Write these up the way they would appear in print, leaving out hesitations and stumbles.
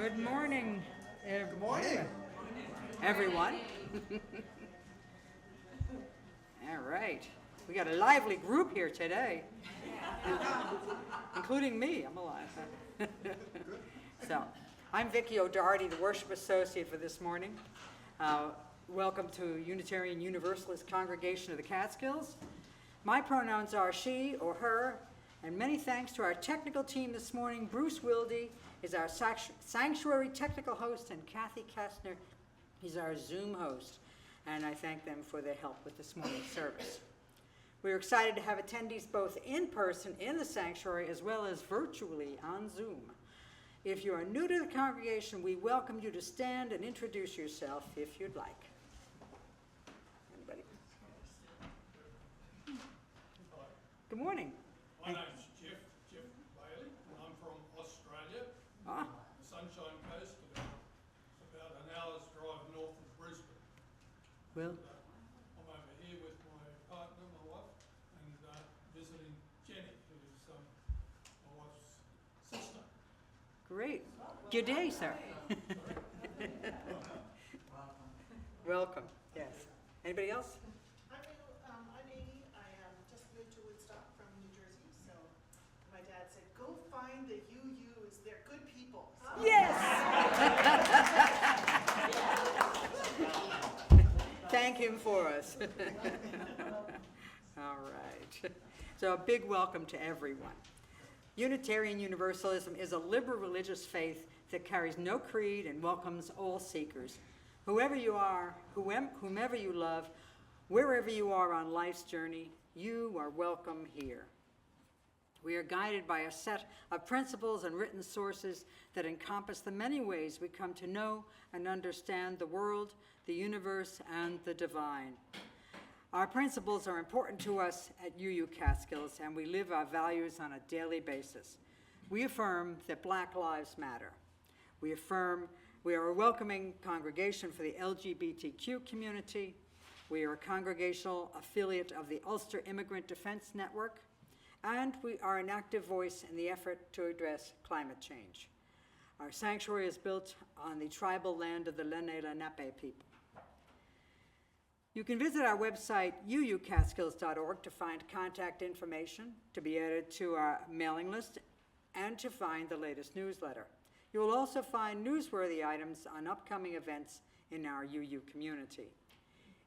Good morning, Good morning. everyone. All right, we got a lively group here today, including me. I'm alive. So, I'm Vickie O'Dougherty, the worship associate for this morning. Welcome to Unitarian Universalist Congregation of the Catskills. My pronouns are she or her, and many thanks to our technical team this morning. Bruce Wilde is our sanctuary technical host, and Kathy Kastner is our Zoom host. And I thank them for their help with this morning's service. We're excited to have attendees both in person in the sanctuary as well as virtually on Zoom. If you are new to the congregation, we welcome you to stand and introduce yourself if you'd like. Anybody? Good morning. My name's Jeff Bailey, and I'm from Australia, Ah, the Sunshine Coast, about an hour's drive north of Brisbane. well, I'm over here with my partner, my wife, and visiting Jenny, who's my wife's sister. great. Good day, sir. Welcome. Yes. Anybody else? I'm Amy. I just moved to Woodstock from New Jersey, so my dad said, go find the UUs. They're good people. So Yes. Thank him for us. All right. So a big welcome to everyone. Unitarian Universalism is a liberal religious faith that carries no creed and welcomes all seekers. Whoever you are, whomever you love, wherever you are on life's journey, you are welcome here. We are guided by a set of principles and written sources that encompass the many ways we come to know and understand the world, the universe, and the divine. Our principles are important to us at UU Catskills, and we live our values on a daily basis. We affirm that Black Lives Matter. We affirm we are a welcoming congregation for the LGBTQ community. We are a congregational affiliate of the Ulster Immigrant Defense Network, and we are an active voice in the effort to address climate change. Our sanctuary is built on the tribal land of the Lenni Lenape people. You can visit our website, uucatskills.org, to find contact information, to be added to our mailing list, and to find the latest newsletter. You will also find newsworthy items on upcoming events in our UU community.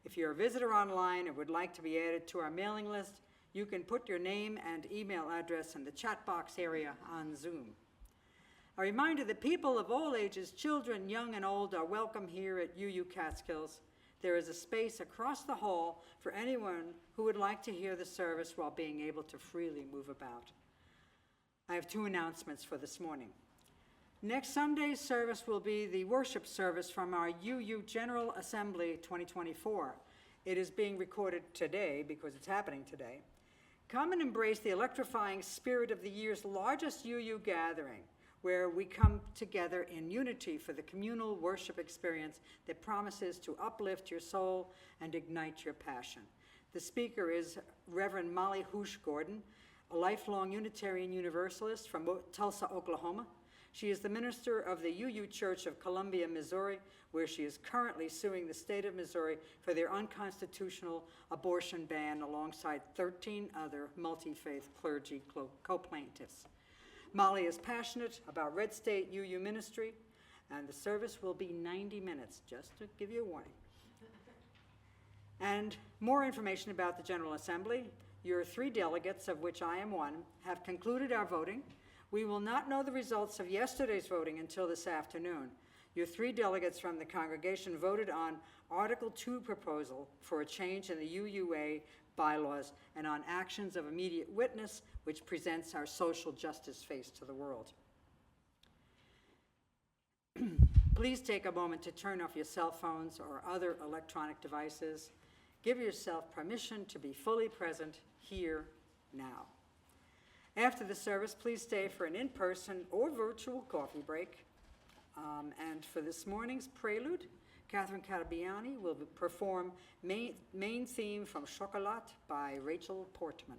If you're a visitor online and would like to be added to our mailing list, you can put your name and email address in the chat box area on Zoom. A reminder that people of all ages, children, young and old, are welcome here at UU Catskills. There is a space across the hall for anyone who would like to hear the service while being able to freely move about. I have two announcements for this morning. Next Sunday's service will be the worship service from our UU General Assembly 2024. It is being recorded today because it's happening today. Come and embrace the electrifying spirit of the year's largest UU gathering, where we come together in unity for the communal worship experience that promises to uplift your soul and ignite your passion. The speaker is Reverend Molly Hoosh Gordon, a lifelong Unitarian Universalist from Tulsa, Oklahoma. She is the minister of the UU Church of Columbia, Missouri, where she is currently suing the state of Missouri for their unconstitutional abortion ban alongside 13 other multi-faith clergy co-plaintiffs. Molly is passionate about Red State UU ministry, and the service will be 90 minutes, just to give you a warning. And more information about the General Assembly. Your 3 delegates, of which I am one, have concluded our voting. We will not know the results of yesterday's voting until this afternoon. Your 3 delegates from the congregation voted on Article 2 proposal for a change in the UUA bylaws and on actions of immediate witness, which presents our social justice face to the world. Please take a moment to turn off your cell phones or other electronic devices. Give yourself permission to be fully present here now. After the service, please stay for an in-person or virtual coffee break. And for this morning's prelude, Catherine Carabiani will perform main theme from Chocolat by Rachel Portman.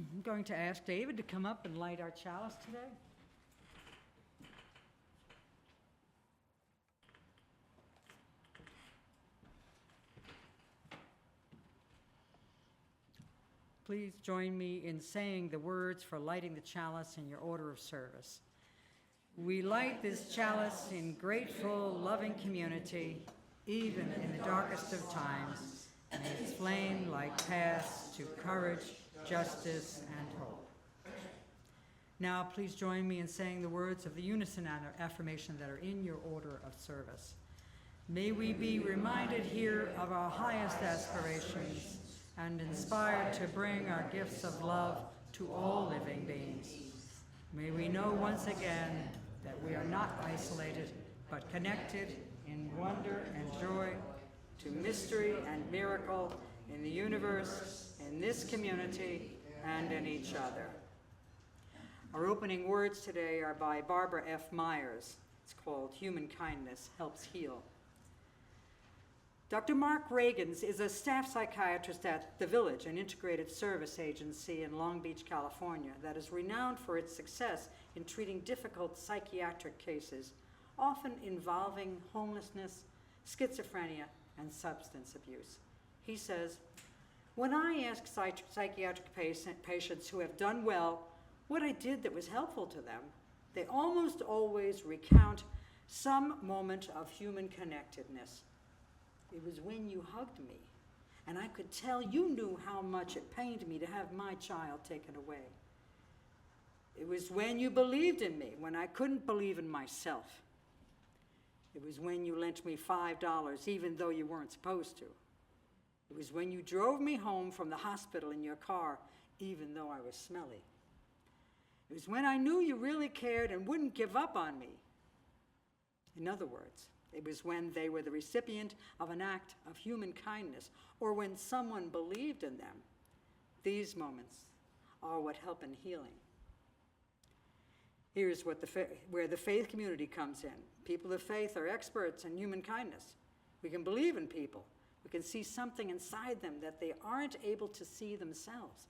I'm going to ask David to come up and light our chalice today. Please join me in saying the words for lighting the chalice in your order of service. We light this chalice in grateful, loving community, even in the darkest of times. May its flame light paths to courage, justice, and hope. Now, please join me in saying the words of the unison affirmation that are in your order of service. May we be reminded here of our highest aspirations and inspired to bring our gifts of love to all living beings. May we know once again that we are not isolated, but connected in wonder and joy to mystery and miracle in the universe, in this community, and in each other. Our opening words today are by Barbara F. Myers. It's called Human Kindness Helps Heal. Dr. Mark Reagans is a staff psychiatrist at The Village, an integrated service agency in Long Beach, California, that is renowned for its success in treating difficult psychiatric cases, often involving homelessness, schizophrenia, and substance abuse. He says, "When I ask psychiatric patients who have done well what I did that was helpful to them, they almost always recount some moment of human connectedness. It was when you hugged me, and I could tell you knew how much it pained me to have my child taken away. It was when you believed in me when I couldn't believe in myself. It was when you lent me $5 even though you weren't supposed to. It was when you drove me home from the hospital in your car even though I was smelly. It was when I knew you really cared and wouldn't give up on me. In other words, it was when they were the recipient of an act of human kindness or when someone believed in them. These moments are what help in healing." Here's where the faith community comes in. People of faith are experts in human kindness. We can believe in people. We can see something inside them that they aren't able to see themselves.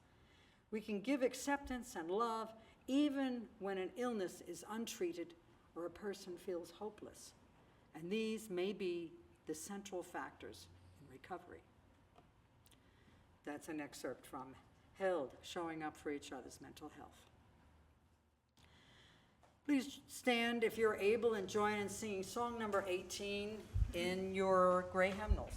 We can give acceptance and love even when an illness is untreated or a person feels hopeless. And these may be the central factors in recovery. That's an excerpt from Held, Showing Up for Each Other's Mental Health. Please stand if you're able and join in singing song number 18 in your gray hymnals.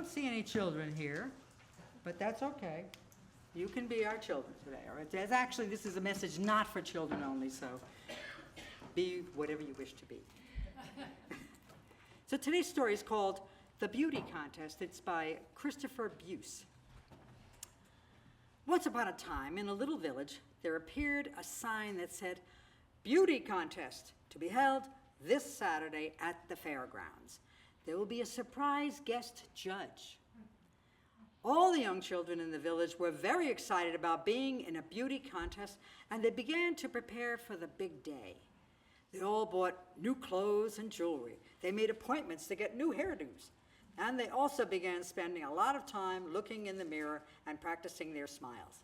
see any children here, but that's okay. You can be our children today, all right? This is a message not for children only, so be whatever you wish to be. So today's story is called The Beauty Contest. It's by Christopher Buse. Once upon a time, in a little village, there appeared a sign that said, "Beauty Contest to be held this Saturday at the fairgrounds. There will be a surprise guest judge." All the young children in the village were very excited about being in a beauty contest, and they began to prepare for the big day. They all bought new clothes and jewelry. They made appointments to get new hairdos. And they also began spending a lot of time looking in the mirror and practicing their smiles.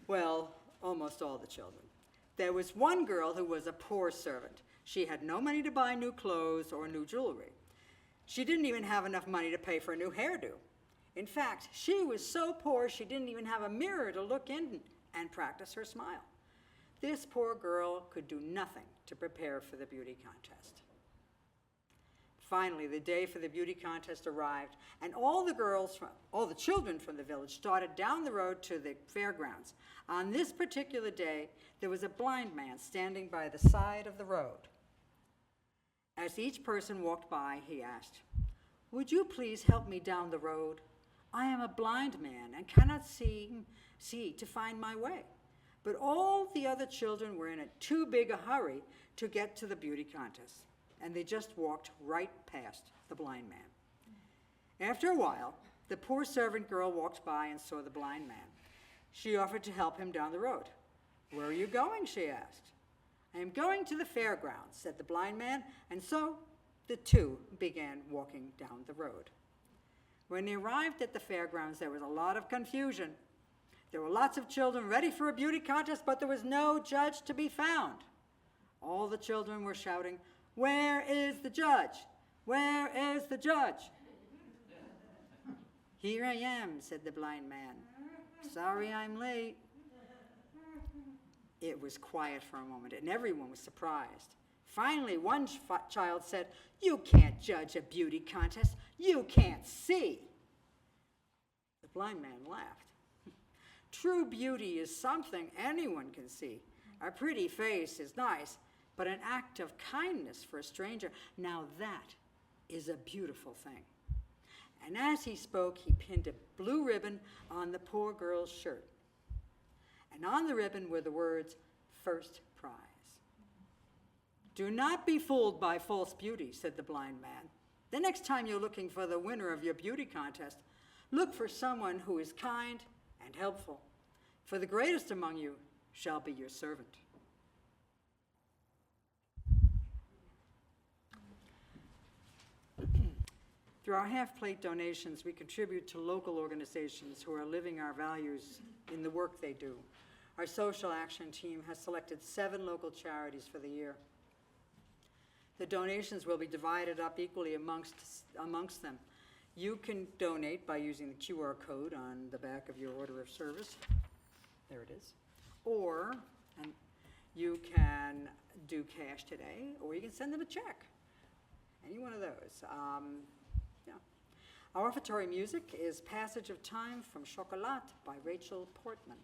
Well, almost all the children. There was one girl who was a poor servant. She had no money to buy new clothes or new jewelry. She didn't even have enough money to pay for a new hairdo. In fact, she was so poor she didn't even have a mirror to look in and practice her smile. This poor girl could do nothing to prepare for the beauty contest. Finally, the day for the beauty contest arrived, and all the children from the village started down the road to the fairgrounds. On this particular day, there was a blind man standing by the side of the road. As each person walked by, he asked, "Would you please help me down the road? I am a blind man and cannot see to find my way." But all the other children were in too big a hurry to get to the beauty contest, and they just walked right past the blind man. After a while, the poor servant girl walked by and saw the blind man. She offered to help him down the road. "Where are you going?" she asked. "I am going to the fairgrounds," said the blind man, and so the two began walking down the road. When they arrived at the fairgrounds, there was a lot of confusion. There were lots of children ready for a beauty contest, but there was no judge to be found. All the children were shouting, "Where is the judge? Where is the judge?" "Here I am," said the blind man. "Sorry I'm late." It was quiet for a moment, and everyone was surprised. Finally, one child said, "You can't judge a beauty contest. You can't see." The blind man laughed. "True beauty is something anyone can see. A pretty face is nice, but an act of kindness for a stranger, now that is a beautiful thing." And as he spoke, he pinned a blue ribbon on the poor girl's shirt. And on the ribbon were the words, "First prize." "Do not be fooled by false beauty," said the blind man. "The next time you're looking for the winner of your beauty contest, look for someone who is kind and helpful, for the greatest among you shall be your servant." Through our half-plate donations, we contribute to local organizations who are living our values in the work they do. Our social action team has selected 7 local charities for the year. The donations will be divided up equally amongst them. You can donate by using the QR code on the back of your order of service. There it is. Or you can do cash today, or you can send them a check. Any one of those. Our offertory music is Passage of Time from Chocolat by Rachel Portman.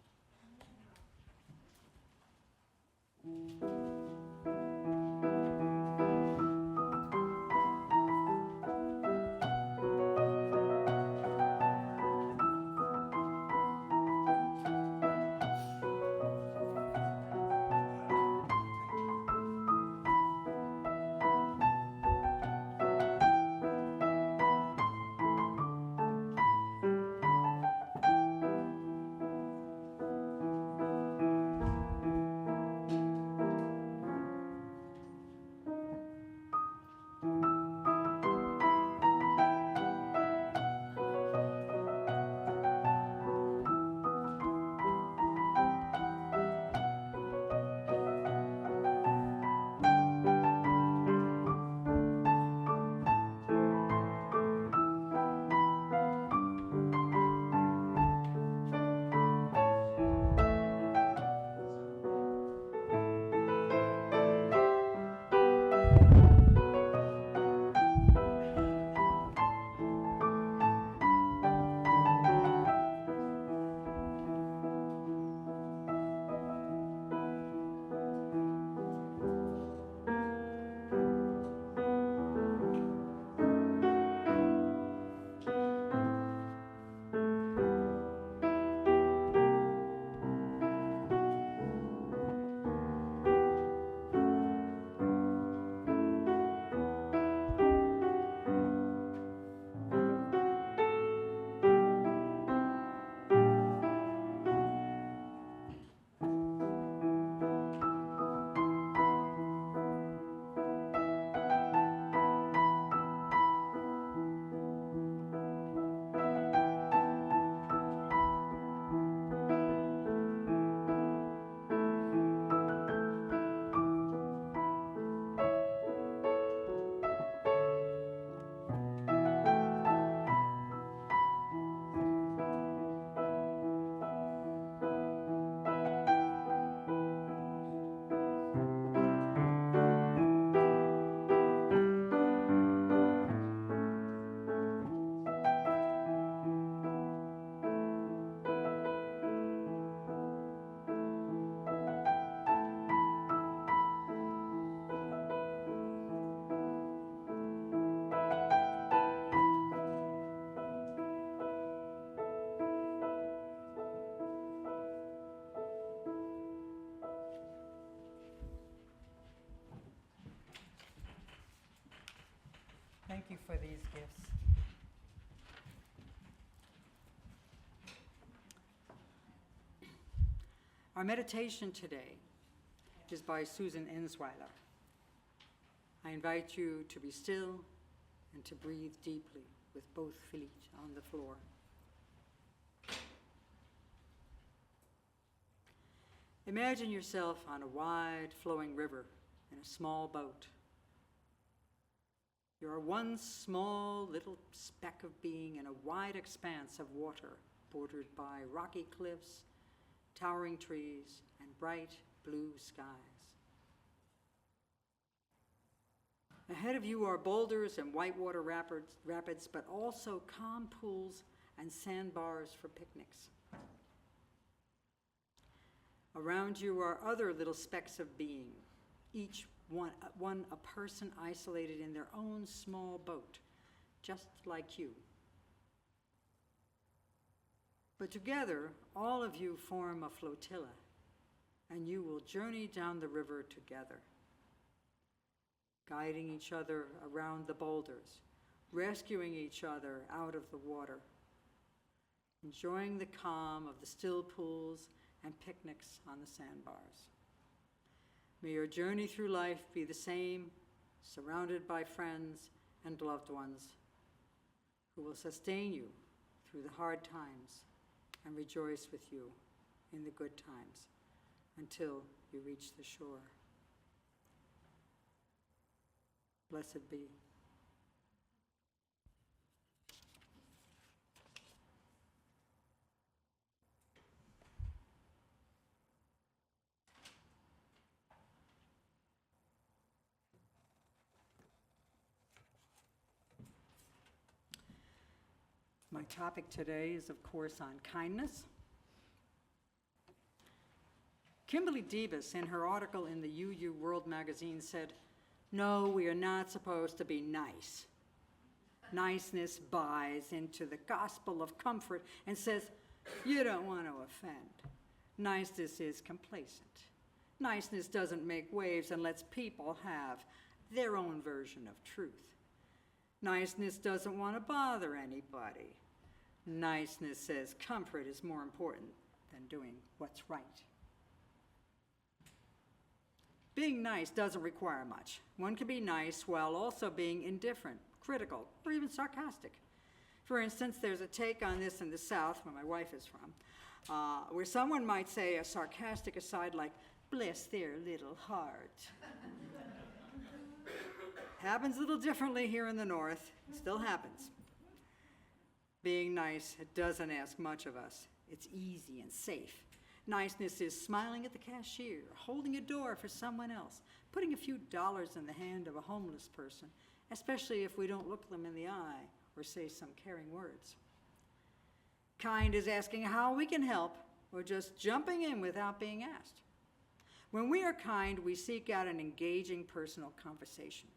thank you for these gifts. Our meditation today is by Susan Ensweiler. I invite you to be still and to breathe deeply with both feet on the floor. Imagine yourself on a wide flowing river in a small boat. You are one small little speck of being in a wide expanse of water bordered by rocky cliffs, towering trees, and bright blue skies. Ahead of you are boulders and whitewater rapids, but also calm pools and sandbars for picnics. Around you are other little specks of being, each one a person isolated in their own small boat, just like you. But together, all of you form a flotilla, and you will journey down the river together, guiding each other around the boulders, rescuing each other out of the water, enjoying the calm of the still pools and picnics on the sandbars. May your journey through life be the same, surrounded by friends and loved ones who will sustain you through the hard times and rejoice with you in the good times until you reach the shore. Blessed be. My topic today is, of course, on kindness. Kimberly Debus, in her article in the UU World magazine, said, "No, we are not supposed to be nice. Niceness buys into the gospel of comfort and says, you don't want to offend. Niceness is complacent. Niceness doesn't make waves and lets people have their own version of truth. Niceness doesn't want to bother anybody. Niceness says comfort is more important than doing what's right." Being nice doesn't require much. One can be nice while also being indifferent, critical, or even sarcastic. For instance, there's a take on this in the South, where my wife is from, where someone might say a sarcastic aside like, "Bless their little heart." Happens a little differently here in the North. It still happens. Being nice, it doesn't ask much of us. It's easy and safe. Niceness is smiling at the cashier, holding a door for someone else, putting a few dollars in the hand of a homeless person, especially if we don't look them in the eye or say some caring words. Kind is asking how we can help or just jumping in without being asked. When we are kind, we seek out an engaging personal conversation.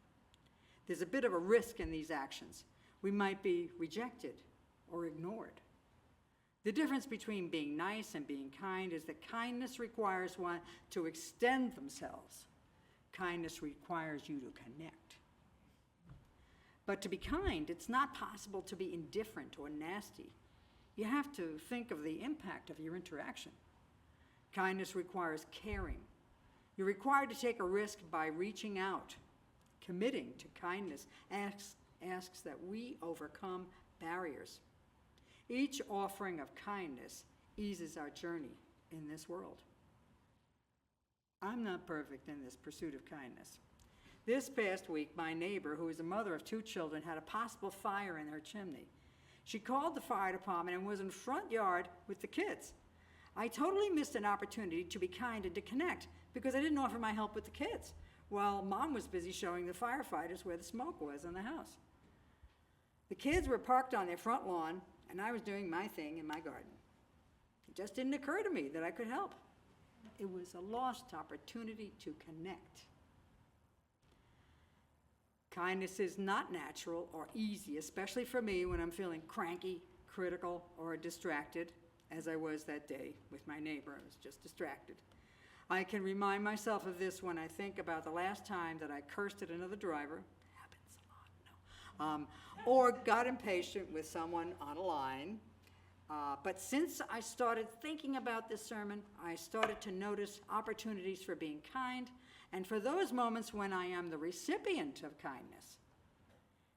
There's a bit of a risk in these actions. We might be rejected or ignored. The difference between being nice and being kind is that kindness requires one to extend themselves. Kindness requires you to connect. But to be kind, it's not possible to be indifferent or nasty. You have to think of the impact of your interaction. Kindness requires caring. You're required to take a risk by reaching out. Committing to kindness asks that we overcome barriers. Each offering of kindness eases our journey in this world. I'm not perfect in this pursuit of kindness. This past week, my neighbor, who is a mother of 2 children, had a possible fire in her chimney. She called the fire department and was in the front yard with the kids. I totally missed an opportunity to be kind and to connect because I didn't offer my help with the kids, while Mom was busy showing the firefighters where the smoke was in the house. The kids were parked on their front lawn, and I was doing my thing in my garden. It just didn't occur to me that I could help. It was a lost opportunity to connect. Kindness is not natural or easy, especially for me when I'm feeling cranky, critical, or distracted, as I was that day with my neighbor. I was just distracted. I can remind myself of this when I think about the last time that I cursed at another driver. Happens a lot, no. or got impatient with someone on a line. But since I started thinking about this sermon, I started to notice opportunities for being kind, and for those moments when I am the recipient of kindness.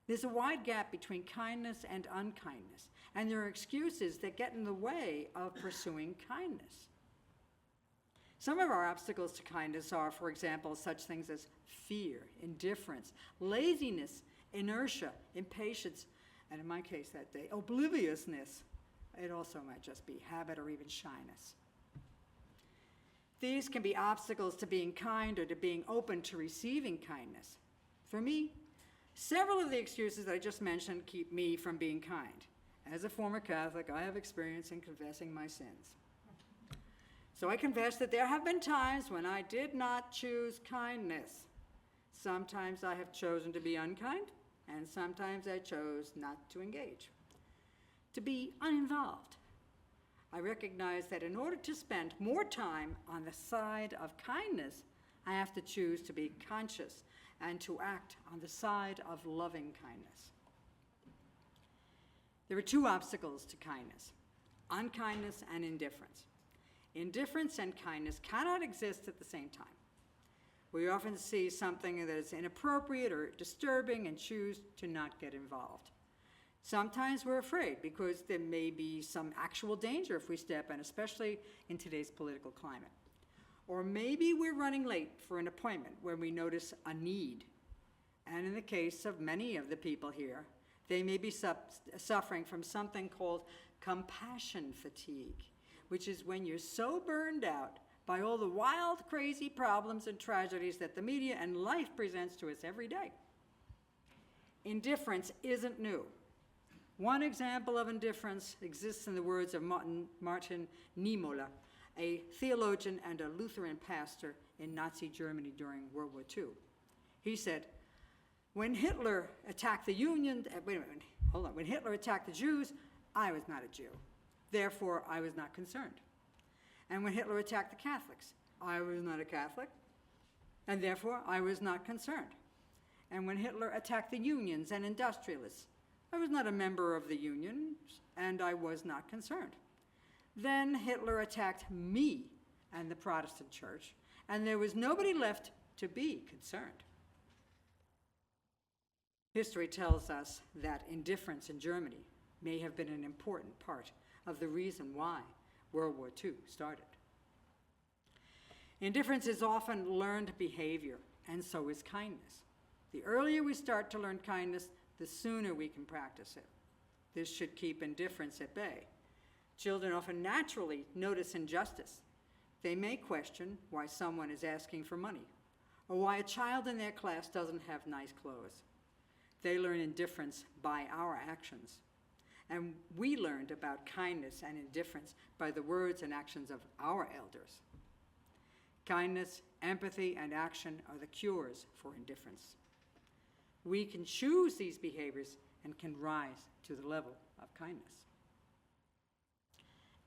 There's a wide gap between kindness and unkindness, and there are excuses that get in the way of pursuing kindness. Some of our obstacles to kindness are, for example, such things as fear, indifference, laziness, inertia, impatience, and in my case that day, obliviousness. It also might just be habit or even shyness. These can be obstacles to being kind or to being open to receiving kindness. For me, several of the excuses that I just mentioned keep me from being kind. As a former Catholic, I have experience in confessing my sins. So I confess that there have been times when I did not choose kindness. Sometimes I have chosen to be unkind, and sometimes I chose not to engage, to be uninvolved. I recognize that in order to spend more time on the side of kindness, I have to choose to be conscious and to act on the side of loving kindness. There are two obstacles to kindness: unkindness and indifference. Indifference and kindness cannot exist at the same time. We often see something that is inappropriate or disturbing and choose to not get involved. Sometimes we're afraid because there may be some actual danger if we step in, especially in today's political climate. Or maybe we're running late for an appointment when we notice a need. And in the case of many of the people here, they may be suffering from something called compassion fatigue, which is when you're so burned out by all the wild, crazy problems and tragedies that the media and life presents to us every day. Indifference isn't new. One example of indifference exists in the words of Martin Niemöller, a theologian and a Lutheran pastor in Nazi Germany during World War II. He said, when Hitler attacked the when Hitler attacked the Jews, I was not a Jew. Therefore, I was not concerned. And when Hitler attacked the Catholics, I was not a Catholic, and therefore I was not concerned. And when Hitler attacked the unions and industrialists, I was not a member of the unions, and I was not concerned. Then Hitler attacked me and the Protestant church, and there was nobody left to be concerned. History tells us that indifference in Germany may have been an important part of the reason why World War II started. Indifference is often learned behavior, and so is kindness. The earlier we start to learn kindness, the sooner we can practice it. This should keep indifference at bay. Children often naturally notice injustice. They may question why someone is asking for money, or why a child in their class doesn't have nice clothes. They learn indifference by our actions. And we learned about kindness and indifference by the words and actions of our elders. Kindness, empathy, and action are the cures for indifference. We can choose these behaviors and can rise to the level of kindness.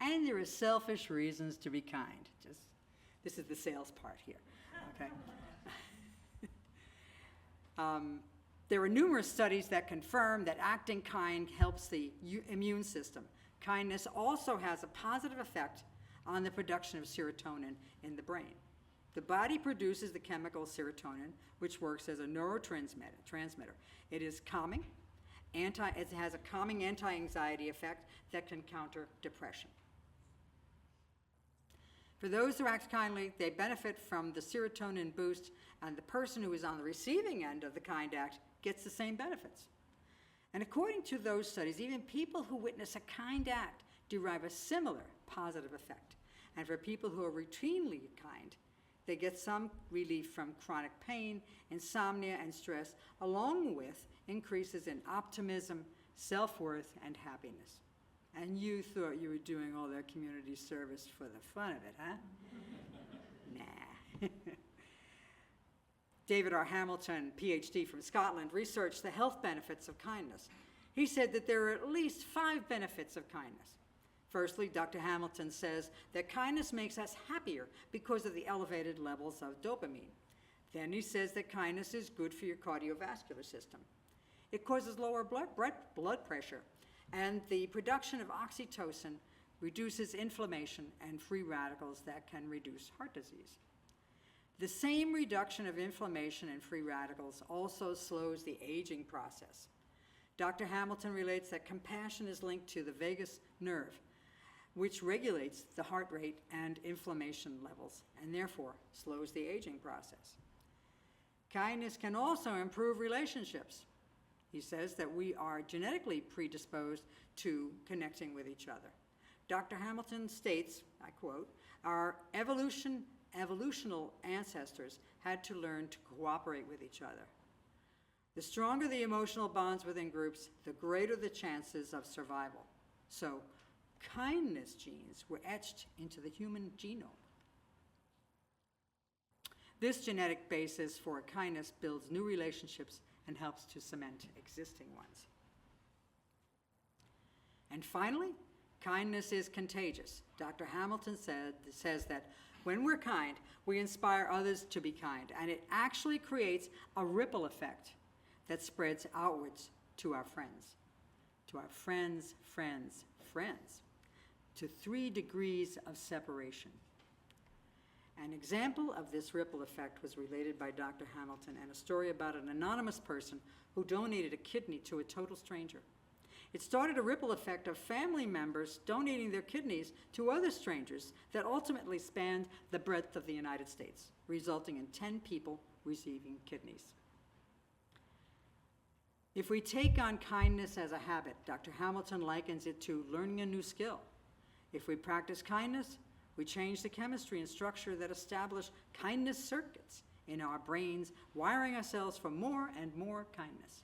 And there are selfish reasons to be kind. This is the sales part here, okay? There are numerous studies that confirm that acting kind helps the immune system. Kindness also has a positive effect on the production of serotonin in the brain. The body produces the chemical serotonin, which works as a neurotransmitter. It is calming. It has a calming anti-anxiety effect that can counter depression. For those who act kindly, they benefit from the serotonin boost, and the person who is on the receiving end of the kind act gets the same benefits. And according to those studies, even people who witness a kind act derive a similar positive effect. And for people who are routinely kind, they get some relief from chronic pain, insomnia, and stress, along with increases in optimism, self-worth, and happiness. And you thought you were doing all that community service for the fun of it, huh? Nah. David R. Hamilton, PhD from Scotland, researched the health benefits of kindness. He said that there are at least 5 benefits of kindness. Firstly, Dr. Hamilton says that kindness makes us happier because of the elevated levels of dopamine. Then he says that kindness is good for your cardiovascular system. It causes lower blood pressure, and the production of oxytocin reduces inflammation and free radicals that can reduce heart disease. The same reduction of inflammation and free radicals also slows the aging process. Dr. Hamilton relates that compassion is linked to the vagus nerve, which regulates the heart rate and inflammation levels, and therefore slows the aging process. Kindness can also improve relationships. He says that we are genetically predisposed to connecting with each other. Dr. Hamilton states, I quote, "Our evolutional ancestors had to learn to cooperate with each other. The stronger the emotional bonds within groups, the greater the chances of survival. So, kindness genes were etched into the human genome." This genetic basis for kindness builds new relationships and helps to cement existing ones. And finally, kindness is contagious. Dr. Hamilton says that when we're kind, we inspire others to be kind, and it actually creates a ripple effect that spreads outwards to our friends, to 3 degrees of separation. An example of this ripple effect was related by Dr. Hamilton in a story about an anonymous person who donated a kidney to a total stranger. It started a ripple effect of family members donating their kidneys to other strangers that ultimately spanned the breadth of the United States, resulting in 10 people receiving kidneys. If we take on kindness as a habit, Dr. Hamilton likens it to learning a new skill. If we practice kindness, we change the chemistry and structure that establish kindness circuits in our brains, wiring ourselves for more and more kindness.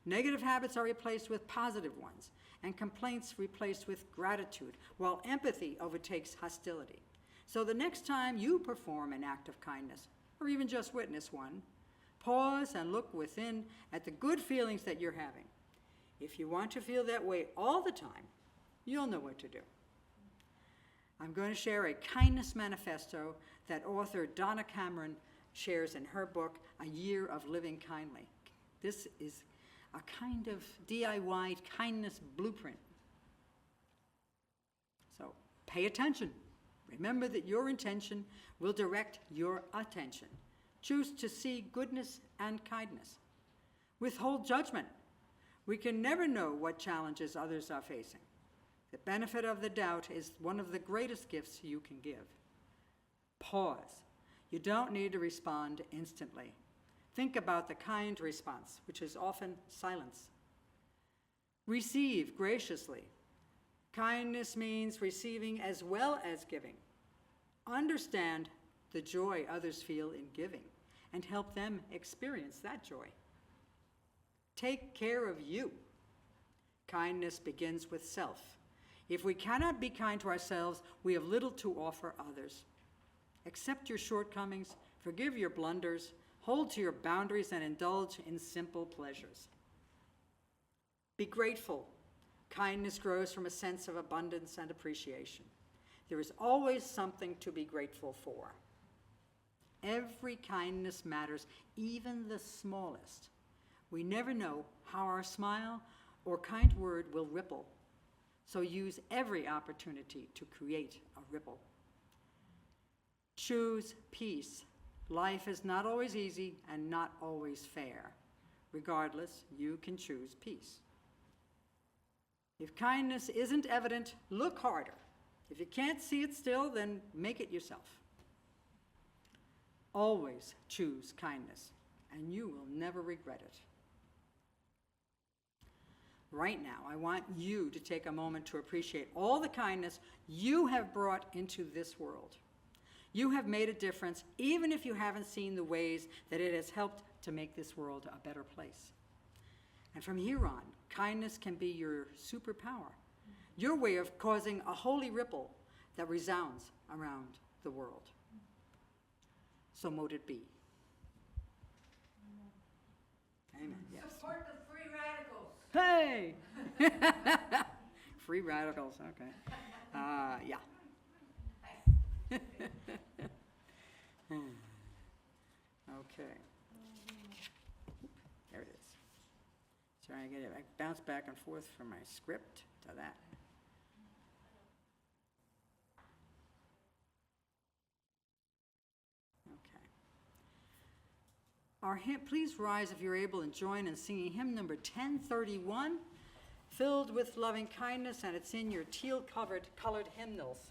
Negative habits are replaced with positive ones, and complaints replaced with gratitude, while empathy overtakes hostility. So the next time you perform an act of kindness, or even just witness one, pause and look within at the good feelings that you're having. If you want to feel that way all the time, you'll know what to do. I'm going to share a kindness manifesto that author Donna Cameron shares in her book, A Year of Living Kindly. This is a kind of DIY kindness blueprint. So pay attention. Remember that your intention will direct your attention. Choose to see goodness and kindness. Withhold judgment. We can never know what challenges others are facing. The benefit of the doubt is one of the greatest gifts you can give. Pause. You don't need to respond instantly. Think about the kind response, which is often silence. Receive graciously. Kindness means receiving as well as giving. Understand the joy others feel in giving and help them experience that joy. Take care of you. Kindness begins with self. If we cannot be kind to ourselves, we have little to offer others. Accept your shortcomings, forgive your blunders, hold to your boundaries, and indulge in simple pleasures. Be grateful. Kindness grows from a sense of abundance and appreciation. There is always something to be grateful for. Every kindness matters, even the smallest. We never know how our smile or kind word will ripple. So use every opportunity to create a ripple. Choose peace. Life is not always easy and not always fair. Regardless, you can choose peace. If kindness isn't evident, look harder. If you can't see it still, then make it yourself. Always choose kindness, and you will never regret it. Right now, I want you to take a moment to appreciate all the kindness you have brought into this world. You have made a difference, even if you haven't seen the ways that it has helped to make this world a better place. And from here on, kindness can be your superpower, your way of causing a holy ripple that resounds around the world. So mote it be. Amen. Yes. Support the free radicals. Hey! Free radicals, okay. Yeah. Okay. There it is. bounce back and forth from my script to that. Okay. Our hymn, please rise if you're able and join in singing hymn number 1031, Filled with Loving Kindness, and it's in your teal-colored hymnals,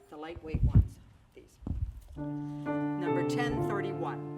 the lightweight ones, these. Number 1031.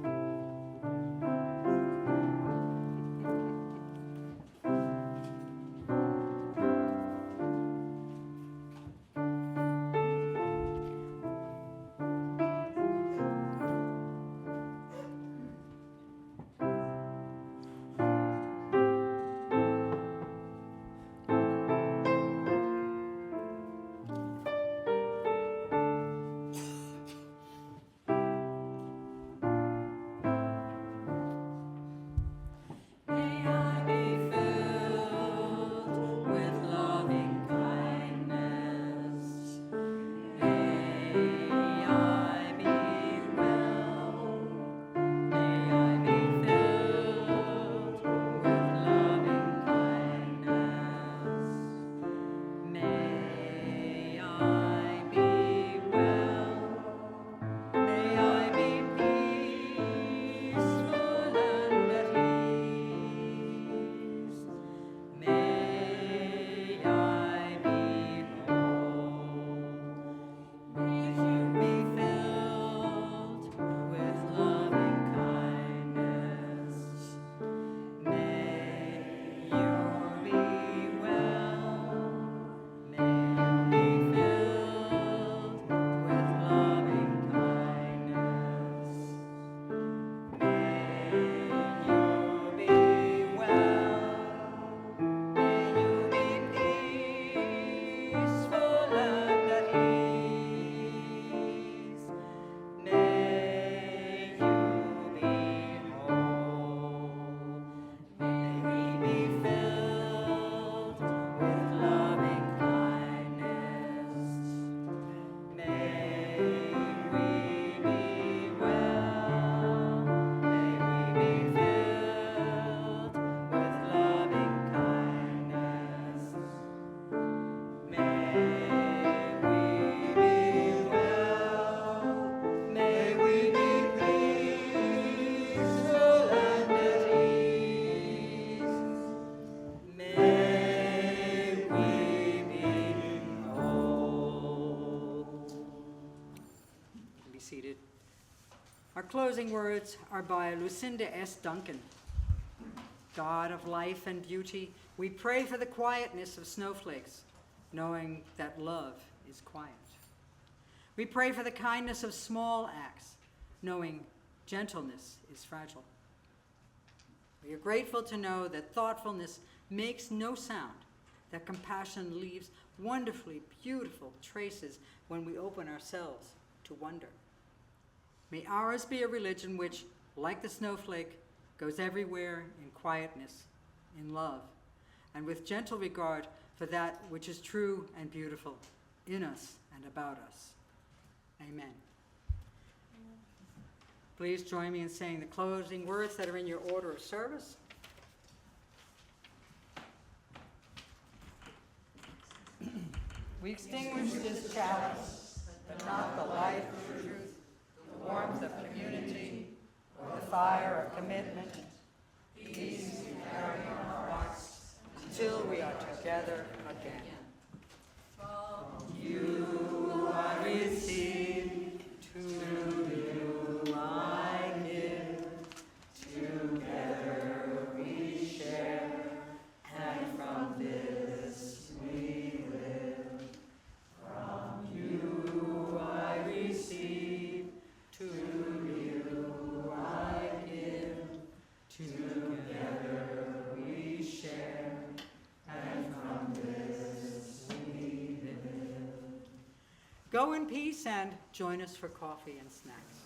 Our closing words are by Lucinda S. Duncan. God of life and beauty, we pray for the quietness of snowflakes, knowing that love is quiet. We pray for the kindness of small acts, knowing gentleness is fragile. We are grateful to know that thoughtfulness makes no sound, that compassion leaves wonderfully beautiful traces when we open ourselves to wonder. May ours be a religion which, like the snowflake, goes everywhere in quietness, in love, and with gentle regard for that which is true and beautiful in us and about us. Amen. Please join me in saying the closing words that are in your order of service. We extinguish this chalice, but not the light of truth, the warmth of community, or the fire of commitment. These we carry in our hearts until we are together again. From you I receive, to you I give, together we share, and from this we live. From you I receive, to you I give, together we share, and from this we live. Go in peace and join us for coffee and snacks.